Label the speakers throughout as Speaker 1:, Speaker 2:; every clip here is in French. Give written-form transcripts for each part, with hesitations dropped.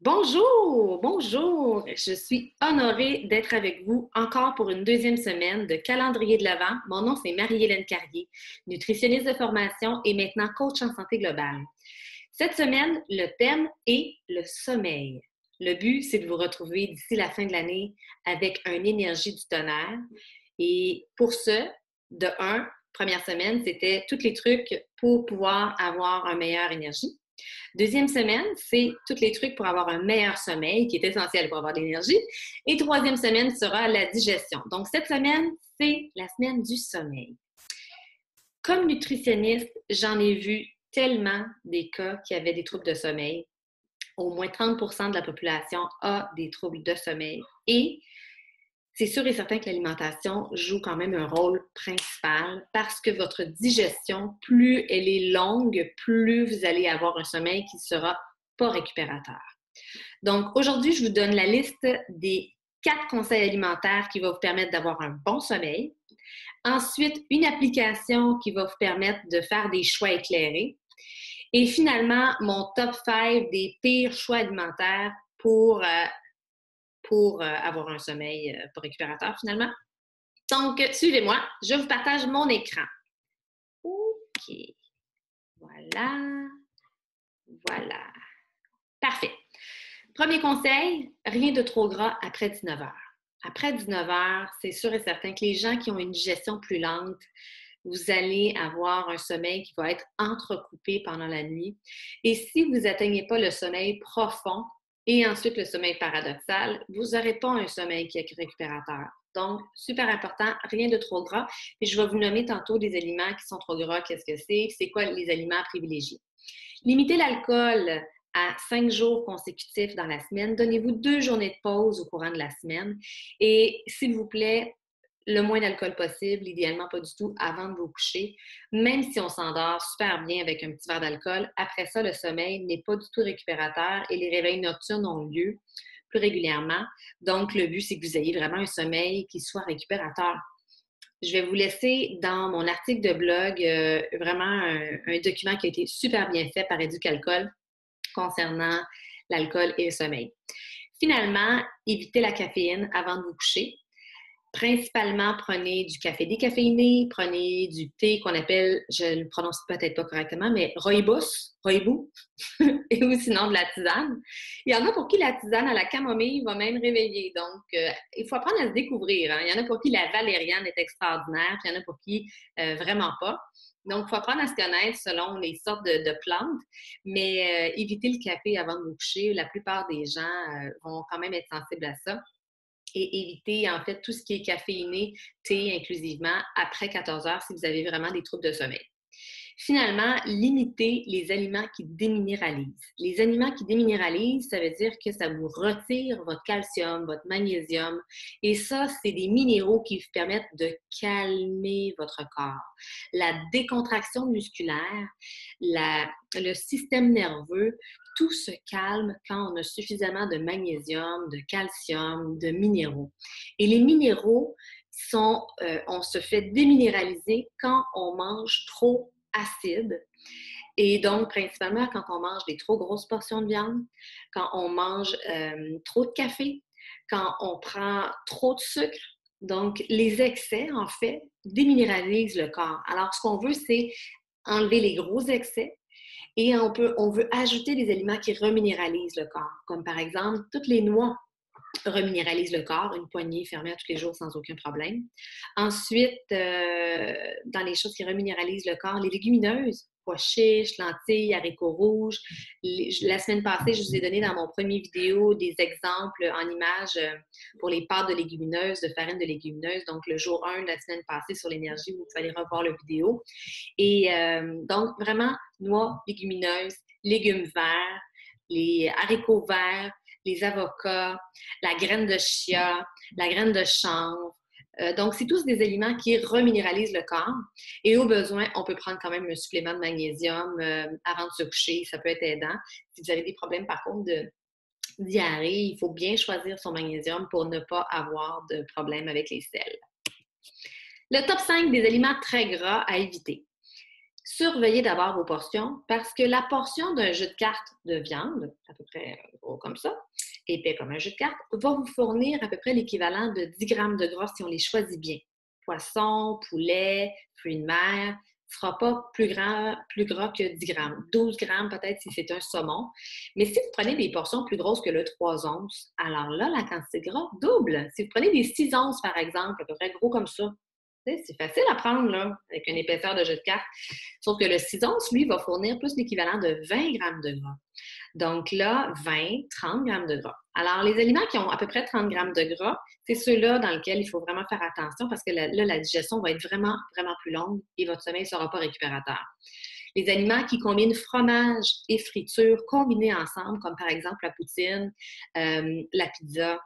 Speaker 1: Bonjour, bonjour. Je suis honorée d'être avec vous encore pour une deuxième semaine de calendrier de l'Avent. Mon nom, c'est Marie-Hélène Carrier, nutritionniste de formation et maintenant coach en santé globale. Cette semaine, le thème est le sommeil. Le but, c'est de vous retrouver d'ici la fin de l'année avec une énergie du tonnerre. Et pour ce, de première semaine, c'était tous les trucs pour pouvoir avoir une meilleure énergie. Deuxième semaine, c'est tous les trucs pour avoir un meilleur sommeil, qui est essentiel pour avoir de l'énergie. Et troisième semaine sera la digestion. Donc, cette semaine, c'est la semaine du sommeil. Comme nutritionniste, j'en ai vu tellement des cas qui avaient des troubles de sommeil. Au moins 30% de la population a des troubles de sommeil. Et c'est sûr et certain que l'alimentation joue quand même un rôle principal parce que votre digestion, plus elle est longue, plus vous allez avoir un sommeil qui ne sera pas récupérateur. Donc, aujourd'hui, je vous donne la liste des 4 conseils alimentaires qui vont vous permettre d'avoir un bon sommeil. Ensuite, une application qui va vous permettre de faire des choix éclairés. Et finalement, mon top 5 des pires choix alimentaires pour avoir un sommeil pas récupérateur finalement. Donc, suivez-moi, je vous partage mon écran. OK. Voilà. Voilà. Parfait. Premier conseil, rien de trop gras après 19 heures. Après 19 heures, c'est sûr et certain que les gens qui ont une digestion plus lente, vous allez avoir un sommeil qui va être entrecoupé pendant la nuit. Et si vous n'atteignez pas le sommeil profond et ensuite le sommeil paradoxal, vous n'aurez pas un sommeil qui est récupérateur. Donc, super important, rien de trop gras. Et je vais vous nommer tantôt des aliments qui sont trop gras, qu'est-ce que c'est quoi les aliments privilégiés. Limitez l'alcool à 5 jours consécutifs dans la semaine. Donnez-vous 2 journées de pause au courant de la semaine. Et s'il vous plaît, le moins d'alcool possible, idéalement pas du tout avant de vous coucher. Même si on s'endort super bien avec un petit verre d'alcool, après ça, le sommeil n'est pas du tout récupérateur et les réveils nocturnes ont lieu plus régulièrement. Donc, le but, c'est que vous ayez vraiment un sommeil qui soit récupérateur. Je vais vous laisser dans mon article de blog vraiment un document qui a été super bien fait par Éducalcool concernant l'alcool et le sommeil. Finalement, évitez la caféine avant de vous coucher. Principalement, prenez du café décaféiné, prenez du thé qu'on appelle, je ne le prononce peut-être pas correctement, mais rooibos, et ou sinon de la tisane. Il y en a pour qui la tisane à la camomille va même réveiller. Donc, il faut apprendre à se découvrir. Hein. Il y en a pour qui la valériane est extraordinaire, puis il y en a pour qui vraiment pas. Donc, il faut apprendre à se connaître selon les sortes de plantes, mais évitez le café avant de vous coucher. La plupart des gens vont quand même être sensibles à ça et éviter en fait tout ce qui est caféiné, thé inclusivement, après 14 heures si vous avez vraiment des troubles de sommeil. Finalement, limitez les aliments qui déminéralisent. Les aliments qui déminéralisent, ça veut dire que ça vous retire votre calcium, votre magnésium. Et ça, c'est des minéraux qui vous permettent de calmer votre corps. La décontraction musculaire, le système nerveux, tout se calme quand on a suffisamment de magnésium, de calcium, de minéraux. Et les minéraux on se fait déminéraliser quand on mange trop acide. Et donc, principalement, quand on mange des trop grosses portions de viande, quand on mange trop de café, quand on prend trop de sucre. Donc, les excès, en fait, déminéralisent le corps. Alors, ce qu'on veut, c'est enlever les gros excès et on veut ajouter des aliments qui reminéralisent le corps, comme par exemple toutes les noix reminéralise le corps, une poignée fermée à tous les jours sans aucun problème. Ensuite, dans les choses qui reminéralisent le corps, les légumineuses, pois chiches, lentilles, haricots rouges. La semaine passée, je vous ai donné dans mon premier vidéo des exemples en images pour les pâtes de légumineuses, de farine de légumineuses. Donc, le jour 1 de la semaine passée sur l'énergie, vous pouvez aller revoir la vidéo. Et donc, vraiment, noix, légumineuses, légumes verts, les haricots verts, les avocats, la graine de chia, la graine de chanvre. Donc, c'est tous des aliments qui reminéralisent le corps. Et au besoin, on peut prendre quand même un supplément de magnésium avant de se coucher. Ça peut être aidant. Si vous avez des problèmes, par contre, de diarrhée, il faut bien choisir son magnésium pour ne pas avoir de problème avec les selles. Le top 5 des aliments très gras à éviter. Surveillez d'abord vos portions parce que la portion d'un jeu de cartes de viande, à peu près gros comme ça, épais comme un jeu de cartes, va vous fournir à peu près l'équivalent de 10 grammes de gras si on les choisit bien. Poisson, poulet, fruits de mer, ne sera pas plus gras que 10 grammes. 12 grammes peut-être si c'est un saumon. Mais si vous prenez des portions plus grosses que le 3 onces, alors là, la quantité de gras double. Si vous prenez des 6 onces, par exemple, à peu près gros comme ça, c'est facile à prendre, là, avec une épaisseur de jeu de cartes. Sauf que le 6 onces, lui, va fournir plus l'équivalent de 20 grammes de gras. Donc là, 20, 30 grammes de gras. Alors, les aliments qui ont à peu près 30 grammes de gras, c'est ceux-là dans lesquels il faut vraiment faire attention parce que là, la digestion va être vraiment, vraiment plus longue et votre sommeil ne sera pas récupérateur. Les aliments qui combinent fromage et friture combinés ensemble, comme par exemple la poutine, la pizza,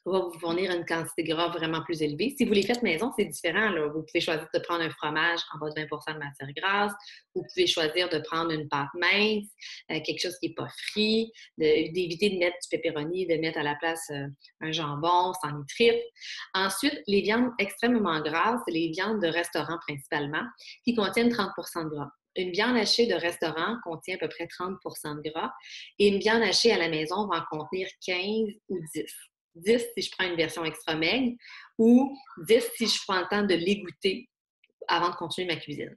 Speaker 1: va vous fournir une quantité de gras vraiment plus élevée. Si vous les faites maison, c'est différent, là. Vous pouvez choisir de prendre un fromage en bas de 20 de matière grasse. Vous pouvez choisir de prendre une pâte mince, quelque chose qui n'est pas frit, d'éviter de mettre du pepperoni, de mettre à la place un jambon sans nitrite. Ensuite, les viandes extrêmement grasses, c'est les viandes de restaurant principalement, qui contiennent 30 de gras. Une viande hachée de restaurant contient à peu près 30 de gras et une viande hachée à la maison va en contenir 15 ou 10. 10 si je prends une version extra maigre ou 10 si je prends le temps de l'égoutter avant de continuer ma cuisine.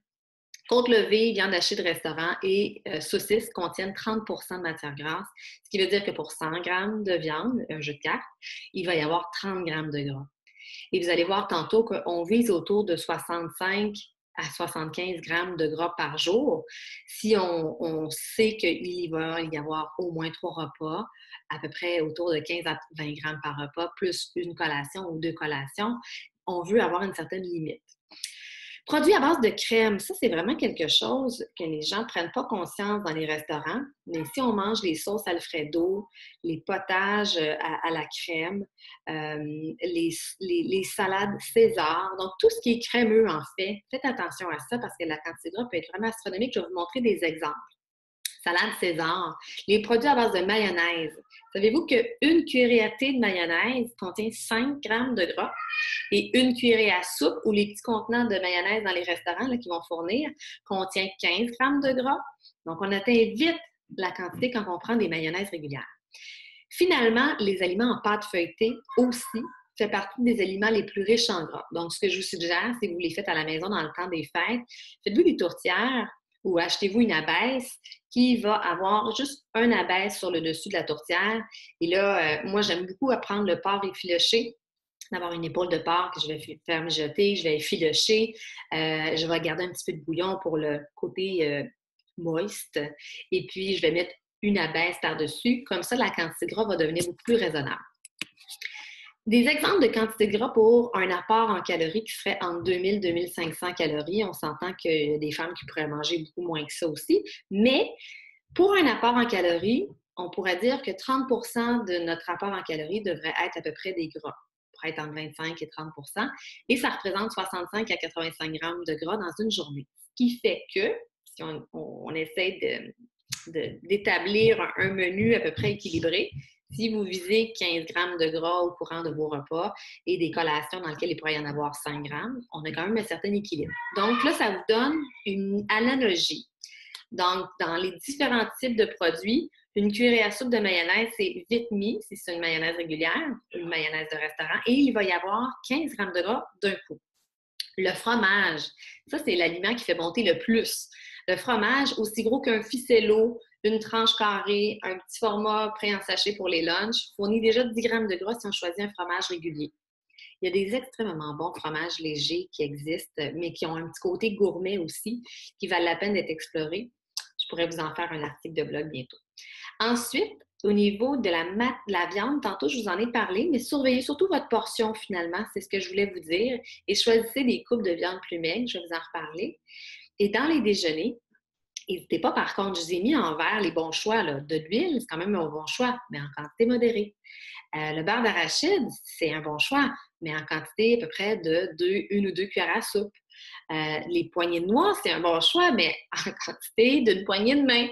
Speaker 1: Côte levée, viande hachée de restaurant et saucisses contiennent 30 de matière grasse, ce qui veut dire que pour 100 grammes de viande, un jeu de cartes, il va y avoir 30 grammes de gras. Et vous allez voir tantôt qu'on vise autour de 65 à 75 grammes de gras par jour. Si on sait qu'il va y avoir au moins 3 repas, à peu près autour de 15 à 20 grammes par repas, plus une collation ou 2 collations, on veut avoir une certaine limite. Produits à base de crème, ça, c'est vraiment quelque chose que les gens ne prennent pas conscience dans les restaurants. Mais si on mange les sauces Alfredo, les potages à la crème, les salades César, donc tout ce qui est crémeux, en fait, faites attention à ça parce que la quantité de gras peut être vraiment astronomique. Je vais vous montrer des exemples. Salade César, les produits à base de mayonnaise. Savez-vous qu'une cuillerée à thé de mayonnaise contient 5 grammes de gras et une cuillerée à soupe ou les petits contenants de mayonnaise dans les restaurants là, qui vont fournir contient 15 grammes de gras. Donc, on atteint vite la quantité quand on prend des mayonnaises régulières. Finalement, les aliments en pâte feuilletée aussi fait partie des aliments les plus riches en gras. Donc, ce que je vous suggère, si vous les faites à la maison dans le temps des fêtes, faites-vous des tourtières ou achetez-vous une abaisse qui va avoir juste un abaisse sur le dessus de la tourtière. Et là, moi, j'aime beaucoup prendre le porc effiloché, d'avoir une épaule de porc que je vais faire mijoter, je vais effilocher, je vais garder un petit peu de bouillon pour le côté moist, et puis je vais mettre une abaisse par-dessus. Comme ça, la quantité de gras va devenir beaucoup plus raisonnable. Des exemples de quantité de gras pour un apport en calories qui serait entre 2000 et 2500 calories. On s'entend qu'il y a des femmes qui pourraient manger beaucoup moins que ça aussi. Mais pour un apport en calories, on pourrait dire que 30 de notre apport en calories devrait être à peu près des gras, pour être entre 25 et 30 et ça représente 65 à 85 grammes de gras dans une journée. Ce qui fait que, si on essaie d'établir un menu à peu près équilibré, si vous visez 15 grammes de gras au courant de vos repas et des collations dans lesquelles il pourrait y en avoir 5 grammes, on a quand même un certain équilibre. Donc là, ça vous donne une analogie. Donc, dans les différents types de produits, une cuillerée à soupe de mayonnaise, c'est vite mis, si c'est une mayonnaise régulière, une mayonnaise de restaurant, et il va y avoir 15 grammes de gras d'un coup. Le fromage, ça, c'est l'aliment qui fait monter le plus. Le fromage, aussi gros qu'un ficello, une tranche carrée, un petit format prêt en sachet pour les lunchs, fournit déjà 10 grammes de gras si on choisit un fromage régulier. Il y a des extrêmement bons fromages légers qui existent, mais qui ont un petit côté gourmet aussi, qui valent la peine d'être explorés. Je pourrais vous en faire un article de blog bientôt. Ensuite, au niveau de la viande, tantôt je vous en ai parlé, mais surveillez surtout votre portion finalement, c'est ce que je voulais vous dire. Et choisissez des coupes de viande plus maigres, je vais vous en reparler. Et dans les déjeuners, n'hésitez pas, par contre, je vous ai mis en vert les bons choix là, de l'huile, c'est quand même un bon choix, mais en quantité modérée. Le beurre d'arachide, c'est un bon choix, mais en quantité à peu près de 1 ou 2 cuillères à soupe. Les poignées de noix, c'est un bon choix, mais en quantité d'une poignée de main.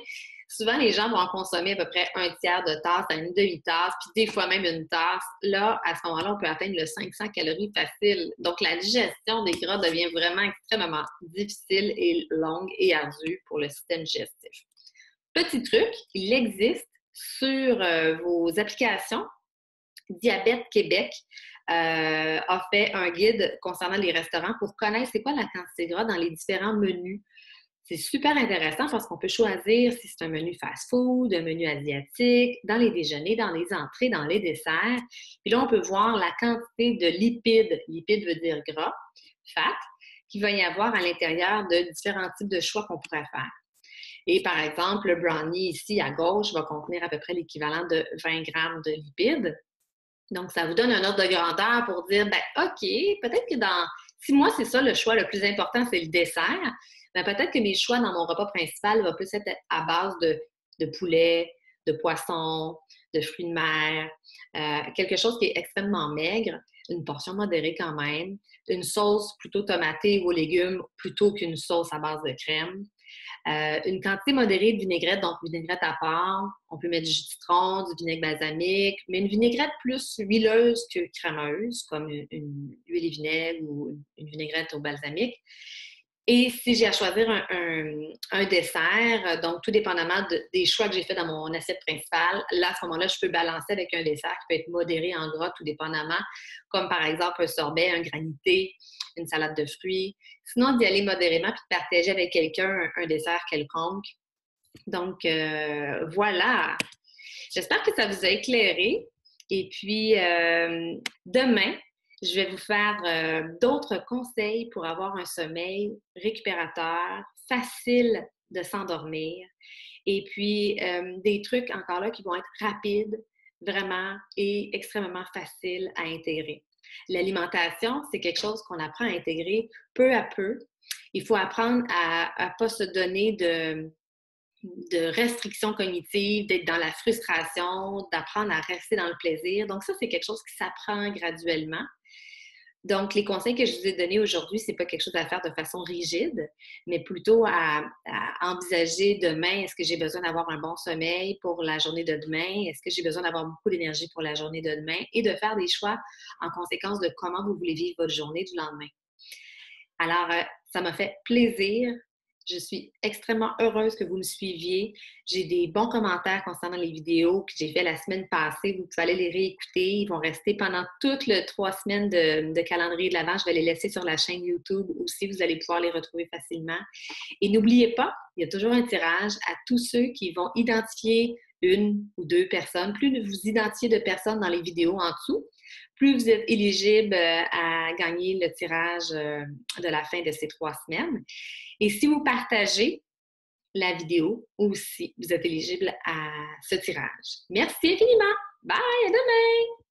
Speaker 1: Souvent, les gens vont en consommer à peu près un tiers de tasse à une demi-tasse, puis des fois même une tasse. Là, à ce moment-là, on peut atteindre le 500 calories facile. Donc, la digestion des gras devient vraiment extrêmement difficile et longue et ardue pour le système digestif. Petit truc, il existe sur vos applications. Diabète Québec a fait un guide concernant les restaurants pour connaître c'est quoi la quantité de gras dans les différents menus. C'est super intéressant parce qu'on peut choisir si c'est un menu fast-food, un menu asiatique, dans les déjeuners, dans les entrées, dans les desserts. Puis là, on peut voir la quantité de lipides, lipides veut dire gras, fat, qu'il va y avoir à l'intérieur de différents types de choix qu'on pourrait faire. Et par exemple, le brownie ici à gauche va contenir à peu près l'équivalent de 20 grammes de lipides. Donc, ça vous donne un ordre de grandeur pour dire, ben OK, peut-être que si moi, c'est ça le choix le plus important, c'est le dessert, ben peut-être que mes choix dans mon repas principal vont plus être à base de poulet, de poisson, de fruits de mer, quelque chose qui est extrêmement maigre, une portion modérée quand même, une sauce plutôt tomatée aux légumes plutôt qu'une sauce à base de crème. Une quantité modérée de vinaigrette, donc vinaigrette à part. On peut mettre du jus de citron, du vinaigre balsamique, mais une vinaigrette plus huileuse que crémeuse, comme une huile et vinaigre ou une vinaigrette au balsamique. Et si j'ai à choisir un dessert, donc tout dépendamment des choix que j'ai faits dans mon assiette principale, là, à ce moment-là, je peux balancer avec un dessert qui peut être modéré en gras, tout dépendamment, comme par exemple un sorbet, un granité, une salade de fruits. Sinon, d'y aller modérément puis de partager avec quelqu'un un dessert quelconque. Donc, voilà. J'espère que ça vous a éclairé. Et puis, demain, je vais vous faire d'autres conseils pour avoir un sommeil récupérateur, facile de s'endormir. Et puis, des trucs encore là qui vont être rapides, vraiment, et extrêmement faciles à intégrer. L'alimentation, c'est quelque chose qu'on apprend à intégrer peu à peu. Il faut apprendre à ne pas se donner de restrictions cognitives, d'être dans la frustration, d'apprendre à rester dans le plaisir. Donc ça, c'est quelque chose qui s'apprend graduellement. Donc, les conseils que je vous ai donnés aujourd'hui, c'est pas quelque chose à faire de façon rigide, mais plutôt à envisager demain, est-ce que j'ai besoin d'avoir un bon sommeil pour la journée de demain? Est-ce que j'ai besoin d'avoir beaucoup d'énergie pour la journée de demain? Et de faire des choix en conséquence de comment vous voulez vivre votre journée du lendemain. Alors, ça m'a fait plaisir. Je suis extrêmement heureuse que vous me suiviez. J'ai des bons commentaires concernant les vidéos que j'ai fait la semaine passée. Vous pouvez aller les réécouter. Ils vont rester pendant toutes les 3 semaines de calendrier de l'Avent. Je vais les laisser sur la chaîne YouTube aussi. Vous allez pouvoir les retrouver facilement. Et n'oubliez pas, il y a toujours un tirage à tous ceux qui vont identifier une ou 2 personnes. Plus vous identifiez de personnes dans les vidéos en dessous, plus vous êtes éligible à gagner le tirage de la fin de ces 3 semaines. Et si vous partagez la vidéo aussi, vous êtes éligible à ce tirage. Merci infiniment. Bye, à demain!